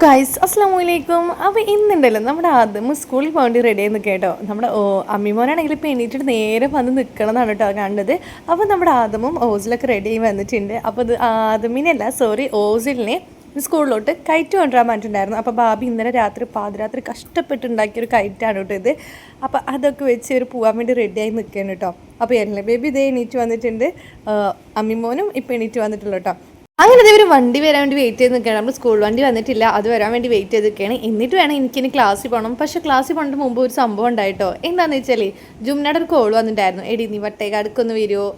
Guys അസ്സാം വലൈക്കും. അപ്പോൾ ഇന്നുണ്ടല്ലോ നമ്മുടെ ആദ്യം സ്കൂളിൽ പോകേണ്ടി റെഡി ആയി നിൽക്കുക കേട്ടോ. നമ്മുടെ അമ്മിമോനാണെങ്കിൽ ഇപ്പോൾ എണീറ്റിട്ട് നേരെ വന്ന് നിൽക്കണമെന്നാണ് കേട്ടോ കണ്ടത്. അപ്പോൾ നമ്മുടെ ആദമും ഓസിലൊക്കെ റെഡി ആയി വന്നിട്ടുണ്ട്. അപ്പോൾ ഇത് ആദമിനല്ല സോറി ഓസിലിനെ സ്കൂളിലോട്ട് കയറ്റ് കൊണ്ടുവരാൻ പറഞ്ഞിട്ടുണ്ടായിരുന്നു. അപ്പോൾ ബാബി ഇന്നലെ രാത്രി പാതിരാത്രി കഷ്ടപ്പെട്ടുണ്ടാക്കിയൊരു കയറ്റാണ് കേട്ടോ ഇത്. അപ്പോൾ അതൊക്കെ വെച്ച് ഒരു പോകാൻ വേണ്ടി റെഡിയായി നിൽക്കുകയാണ് കേട്ടോ. അപ്പോൾ എല്ലാ ബേബി ഇതേ എണീറ്റ് വന്നിട്ടുണ്ട്, അമ്മിമോനും ഇപ്പോൾ എണീറ്റ് വന്നിട്ടുള്ളൂ കേട്ടോ. അങ്ങനെ ഇവർ വണ്ടി വരാൻ വേണ്ടി വെയിറ്റ് ചെയ്ത് നിൽക്കുകയാണ്. നമ്മൾ സ്കൂൾ വണ്ടി വന്നിട്ടില്ല, അത് വരാൻ വേണ്ടി വെയിറ്റ് ചെയ്ത് നിൽക്കുകയാണ്. എന്നിട്ട് വേണം എനിക്കിനി ക്ലാസ്സിൽ പോകണം. പക്ഷേ ക്ലാസ്സിൽ പോകേണ്ട മുമ്പ് ഒരു സംഭവം ഉണ്ടായിട്ടോ. എന്താണെന്ന് വെച്ചാൽ ജുംനയുടെ ഒരു കോൾ വന്നിട്ടുണ്ടായിരുന്നു. എടി നീ വട്ടേക്കാടുക്കൊന്ന് വരുമോ,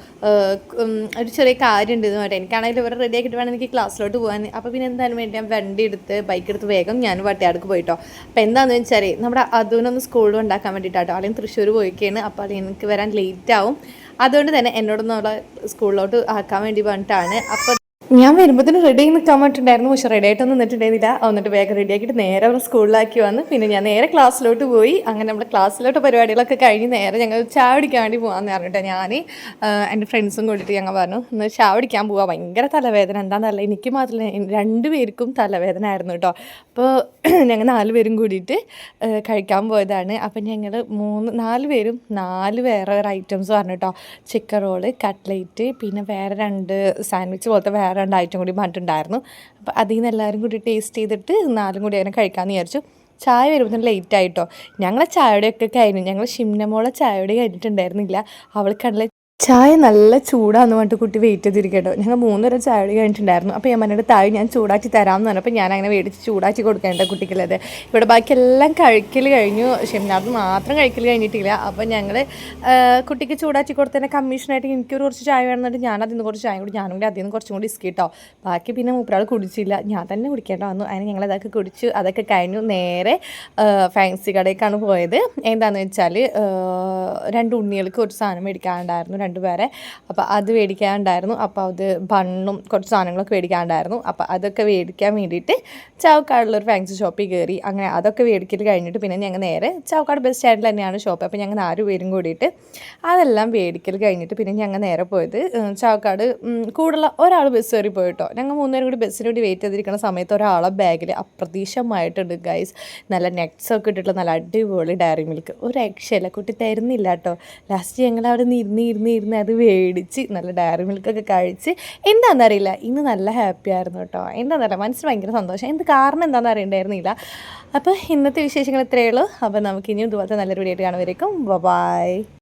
ഒരു ചെറിയ കാര്യം ഉണ്ട് എന്ന് പറഞ്ഞാൽ. എനിക്കാണെങ്കിൽ ഇവരെ റെഡി ആക്കിയിട്ട് വേണം എനിക്ക് ക്ലാസ്സിലോട്ട് പോകാൻ. അപ്പോൾ പിന്നെ എന്തായാലും വേണ്ടി ഞാൻ വണ്ടി എടുത്ത് ബൈക്ക് എടുത്ത് വേഗം ഞാൻ വട്ടയാടക്ക് പോയിട്ടോ. അപ്പോൾ എന്താണെന്ന് വെച്ചാൽ നമ്മുടെ അതുവിനൊന്ന് സ്കൂളിൽ ഉണ്ടാക്കാൻ വേണ്ടിയിട്ടാട്ടോ. അല്ലെങ്കിൽ തൃശ്ശൂർ പോയിക്കാണ്. അപ്പോൾ അല്ലെങ്കിൽ എനിക്ക് വരാൻ ലേറ്റ് ആവും. അതുകൊണ്ട് തന്നെ എന്നോടൊന്നും അവിടെ സ്കൂളിലോട്ട് ആക്കാൻ വേണ്ടി പറഞ്ഞിട്ടാണ്. അപ്പോൾ ഞാൻ വരുമ്പോഴത്തേന് റെഡി ആയി നിൽക്കാൻ പറ്റുന്നുണ്ടായിരുന്നു. പക്ഷെ റെഡി ആയിട്ടൊന്നും നിന്നിട്ടുണ്ടായിരുന്നില്ല. എന്നിട്ട് വേഗം റെഡി ആക്കിയിട്ട് നേരെ അവർ സ്കൂളിലാക്കി വന്ന് പിന്നെ ഞാൻ നേരെ ക്ലാസ്സിലോട്ട് പോയി. അങ്ങനെ നമ്മുടെ ക്ലാസ്സിലോട്ട് പരിപാടികളൊക്കെ കഴിഞ്ഞ് നേരെ ഞങ്ങൾ ചായ കുടിക്കാൻ വേണ്ടി പോകാമെന്ന് പറഞ്ഞിട്ട് ഞാൻ എൻ്റെ ഫ്രണ്ട്സും കൂടിയിട്ട് ഞങ്ങൾ പറഞ്ഞു ഇന്ന് ചായ കുടിക്കാൻ പോവാം. ഭയങ്കര തലവേദന, എന്താണെന്നല്ല എനിക്ക് മാത്രമല്ല രണ്ടുപേർക്കും തലവേദന ആയിരുന്നു കേട്ടോ. അപ്പോൾ ഞങ്ങൾ 4 പേരും കൂടിയിട്ട് കഴിക്കാൻ പോയതാണ്. അപ്പം ഞങ്ങൾ 4 പേരും 4 വേറെ ഐറ്റംസ് പറഞ്ഞു കേട്ടോ. ചിക്കൻ റോള്, കട്ട്ലേറ്റ്, പിന്നെ വേറെ 2 സാൻഡ്വിച്ച് പോലത്തെ വേറെ 2 ഐറ്റം കൂടി പറഞ്ഞിട്ടുണ്ടായിരുന്നു. അപ്പോൾ അതിൽ നിന്ന് എല്ലാവരും കൂടി ടേസ്റ്റ് ചെയ്തിട്ട് 4 കൂടി അങ്ങനെ കഴിക്കാമെന്ന് വിചാരിച്ചു. ചായ വരുമ്പോൾ തന്നെ ലേറ്റ് ആയിട്ടോ. ഞങ്ങളെ ചായയുടെയൊക്കെ കഴിഞ്ഞു. ഞങ്ങൾ ഷിംനമോളെ ചായയുടെ കഴിഞ്ഞിട്ടുണ്ടായിരുന്നില്ല. അവൾക്കാണല്ലേ ചായ നല്ല ചൂടാന്ന് പറഞ്ഞിട്ട് കുട്ടി വെയിറ്റ് ചെയ്തിരിക്കട്ടോ. ഞങ്ങൾ 3 നേരം ചായ കഴിഞ്ഞിട്ടുണ്ടായിരുന്നു. അപ്പോൾ യമ്മനോട് താഴെ ഞാൻ ചൂടാക്കി തരാമെന്ന് പറഞ്ഞപ്പോൾ ഞാൻ അങ്ങനെ മേടിച്ച് ചൂടാക്കി കൊടുക്കേണ്ട കുട്ടിക്കുള്ളത്. ഇവിടെ ബാക്കിയെല്ലാം കഴിക്കൽ കഴിഞ്ഞു, ഷിംനാഥ് മാത്രം കഴിക്കൽ കഴിഞ്ഞിട്ടില്ല. അപ്പോൾ ഞങ്ങൾ കുട്ടിക്ക് ചൂടാക്കി കൊടുത്തതിൻ്റെ കമ്മീഷനായിട്ട് എനിക്കൊരു കുറച്ച് ചായ വേണമെന്നിട്ട് ഞാൻ അതിൽ നിന്ന് കുറച്ച് ചായ കൂടി ഞാനും കൂടി അതിൽ നിന്ന് കുറച്ചും കൂടി ഇസ്കിട്ടോ. ബാക്കി പിന്നെ മൂപ്പരാൾ കുടിച്ചില്ല, ഞാൻ തന്നെ കുടിക്കേണ്ട വന്നു. അതിന് ഞങ്ങളതൊക്കെ കുടിച്ചു. അതൊക്കെ കഴിഞ്ഞു നേരെ ഫാൻസി കടയിലേക്കാണ് പോയത്. എന്താണെന്ന് വെച്ചാൽ 2 ഉണ്ണികൾക്ക് കുറച്ച് സാധനം മേടിക്കാനുണ്ടായിരുന്നു, 2 പേരെ. അപ്പോൾ അത് മേടിക്കാനുണ്ടായിരുന്നു. അപ്പോൾ അത് ബണ്ണും കുറച്ച് സാധനങ്ങളൊക്കെ മേടിക്കാനുണ്ടായിരുന്നു. അപ്പോൾ അതൊക്കെ മേടിക്കാൻ വേണ്ടിയിട്ട് ചാവക്കാടുള്ളൊരു ഫാൻസി ഷോപ്പിൽ കയറി. അങ്ങനെ അതൊക്കെ മേടിക്കൽ കഴിഞ്ഞിട്ട് പിന്നെ ഞങ്ങൾ നേരെ ചാവക്കാട് ബസ് സ്റ്റാൻഡിൽ തന്നെയാണ് ഷോപ്പ്. അപ്പോൾ ഞങ്ങൾ 4 പേരും കൂടിയിട്ട് അതെല്ലാം മേടിക്കൽ കഴിഞ്ഞിട്ട് പിന്നെ ഞങ്ങൾ നേരെ പോയത് ചാവക്കാട് കൂടുതലുള്ള ഒരാൾ ബസ് കയറി പോയിട്ടോ. ഞങ്ങൾ 3 പേരും കൂടി ബസ്സിന് വേണ്ടി വെയിറ്റ് ചെയ്തിരിക്കുന്ന സമയത്ത് ഒരാളെ ബാഗിൽ അപ്രതീക്ഷിതമായിട്ടുണ്ട് ഗൈസ് നല്ല നെറ്റ്സൊക്കെ ഇട്ടിട്ടുള്ള നല്ല അടിപൊളി ഡയറി മിൽക്ക്. ഒരു രക്ഷയില്ല, കുട്ടി തരുന്നില്ല കേട്ടോ. ലാസ്റ്റ് ഞങ്ങൾ അവിടെ നിന്ന് ഇരുന്ന് അത് മേടിച്ച് നല്ല ഡയറി മിൽക്കൊക്കെ കഴിച്ച് എന്താണെന്നറിയില്ല ഇന്ന് നല്ല ഹാപ്പി ആയിരുന്നു കേട്ടോ. എന്താണെന്നറിയില്ല മനസ്സിന് ഭയങ്കര സന്തോഷം. എന്ത് കാരണം എന്താണെന്ന് അറിയണ്ടായിരുന്നില്ല. അപ്പോൾ ഇന്നത്തെ വിശേഷങ്ങൾ ഇത്രയേ ഉള്ളൂ. അപ്പോൾ നമുക്കിനിയും ഇതുപോലത്തെ നല്ലൊരു വീഡിയോ ആയിട്ട് കാണുമായിരിക്കും. ബൈ.